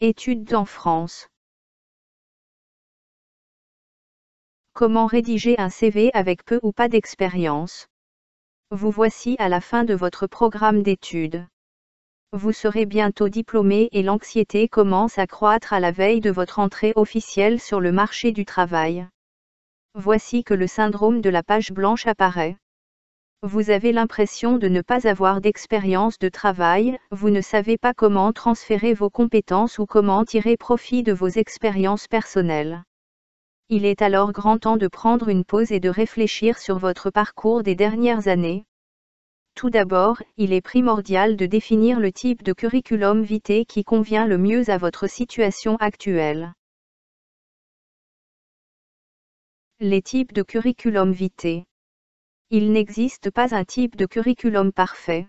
Études en France. Comment rédiger un CV avec peu ou pas d'expérience? Vous voici à la fin de votre programme d'études. Vous serez bientôt diplômé et l'anxiété commence à croître à la veille de votre entrée officielle sur le marché du travail. Voici que le syndrome de la page blanche apparaît. Vous avez l'impression de ne pas avoir d'expérience de travail, vous ne savez pas comment transférer vos compétences ou comment tirer profit de vos expériences personnelles. Il est alors grand temps de prendre une pause et de réfléchir sur votre parcours des dernières années. Tout d'abord, il est primordial de définir le type de curriculum vitae qui convient le mieux à votre situation actuelle. Les types de curriculum vitae. Il n'existe pas un type de curriculum parfait.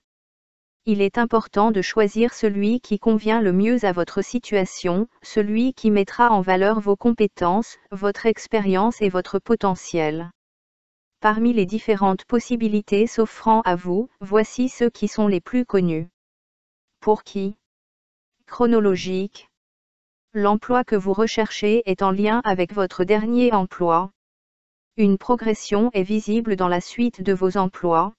Il est important de choisir celui qui convient le mieux à votre situation, celui qui mettra en valeur vos compétences, votre expérience et votre potentiel. Parmi les différentes possibilités s'offrant à vous, voici ceux qui sont les plus connus. Pour qui? Chronologique. L'emploi que vous recherchez est en lien avec votre dernier emploi. Une progression est visible dans la suite de vos emplois.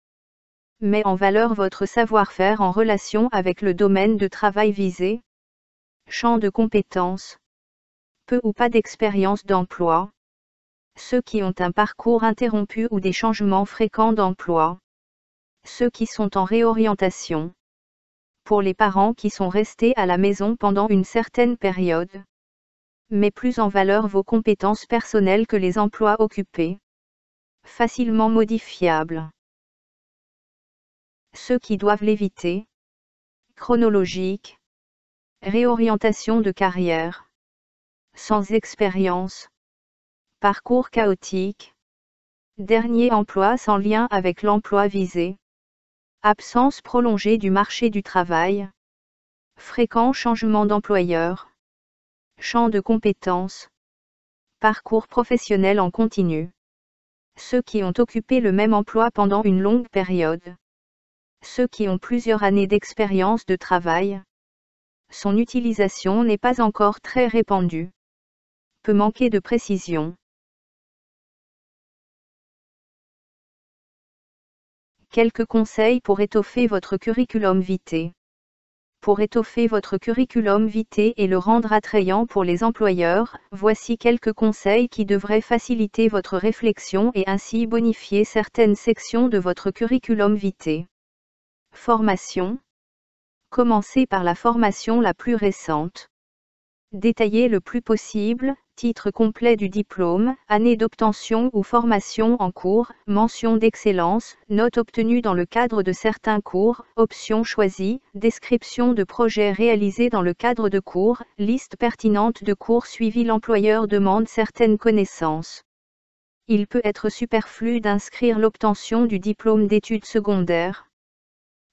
Met en valeur votre savoir-faire en relation avec le domaine de travail visé. Champ de compétences. Peu ou pas d'expérience d'emploi. Ceux qui ont un parcours interrompu ou des changements fréquents d'emploi. Ceux qui sont en réorientation. Pour les parents qui sont restés à la maison pendant une certaine période. Met plus en valeur vos compétences personnelles que les emplois occupés. Facilement modifiables. Ceux qui doivent l'éviter. Chronologique. Réorientation de carrière. Sans expérience. Parcours chaotique. Dernier emploi sans lien avec l'emploi visé. Absence prolongée du marché du travail. Fréquent changement d'employeur. Champ de compétences. Parcours professionnel en continu. Ceux qui ont occupé le même emploi pendant une longue période. Ceux qui ont plusieurs années d'expérience de travail. Son utilisation n'est pas encore très répandue. Peut manquer de précision. Quelques conseils pour étoffer votre curriculum vitae. Pour étoffer votre curriculum vitae et le rendre attrayant pour les employeurs, voici quelques conseils qui devraient faciliter votre réflexion et ainsi bonifier certaines sections de votre curriculum vitae. Formation. Commencez par la formation la plus récente. Détaillez le plus possible, titre complet du diplôme, année d'obtention ou formation en cours, mention d'excellence, notes obtenues dans le cadre de certains cours, options choisies, description de projets réalisés dans le cadre de cours, liste pertinente de cours suivis. L'employeur demande certaines connaissances. Il peut être superflu d'inscrire l'obtention du diplôme d'études secondaires.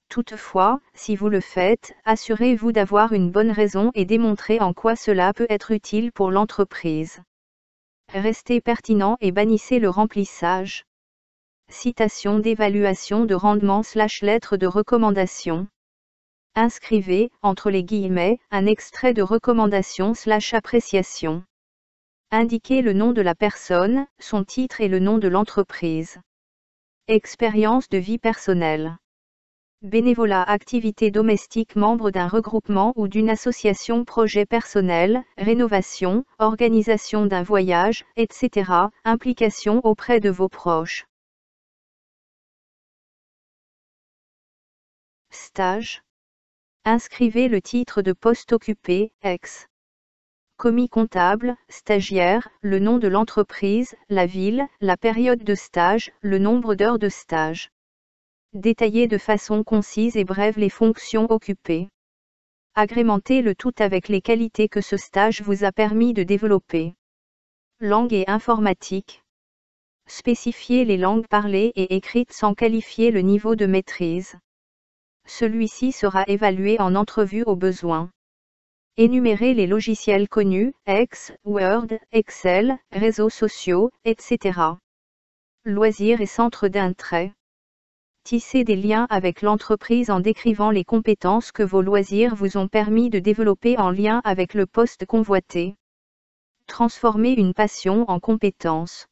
Toutefois, si vous le faites, assurez-vous d'avoir une bonne raison et démontrez en quoi cela peut être utile pour l'entreprise. Restez pertinent et bannissez le remplissage. Citation d'évaluation de rendement/lettre de recommandation. Inscrivez, entre les guillemets, un extrait de recommandation/appréciation. Indiquez le nom de la personne, son titre et le nom de l'entreprise. Expérience de vie personnelle. Bénévolat, activité domestique, membre d'un regroupement ou d'une association, projet personnel, rénovation, organisation d'un voyage, etc., implication auprès de vos proches. Stage. Inscrivez le titre de poste occupé, ex. Commis comptable, stagiaire, le nom de l'entreprise, la ville, la période de stage, le nombre d'heures de stage. Détaillez de façon concise et brève les fonctions occupées. Agrémentez le tout avec les qualités que ce stage vous a permis de développer. Langue et informatique. Spécifiez les langues parlées et écrites sans qualifier le niveau de maîtrise. Celui-ci sera évalué en entrevue au besoin. Énumérez les logiciels connus, Ex, Word, Excel, réseaux sociaux, etc. Loisirs et centre d'intérêt. Tissez des liens avec l'entreprise en décrivant les compétences que vos loisirs vous ont permis de développer en lien avec le poste convoité. Transformez une passion en compétence.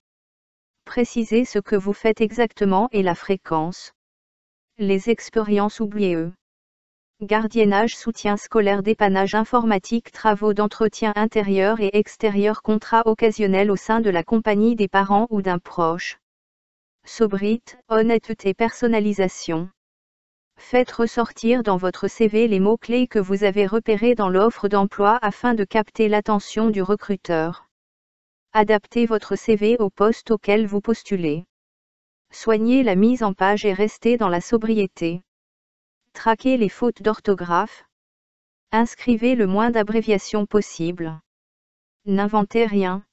Précisez ce que vous faites exactement et la fréquence. Les expériences oubliées. Gardiennage, soutien scolaire, dépannage informatique, travaux d'entretien intérieur et extérieur, contrat occasionnel au sein de la compagnie des parents ou d'un proche. Sobriété, honnêteté, personnalisation. Faites ressortir dans votre CV les mots-clés que vous avez repérés dans l'offre d'emploi afin de capter l'attention du recruteur. Adaptez votre CV au poste auquel vous postulez. Soignez la mise en page et restez dans la sobriété. Traquez les fautes d'orthographe. Inscrivez le moins d'abréviations possible. N'inventez rien.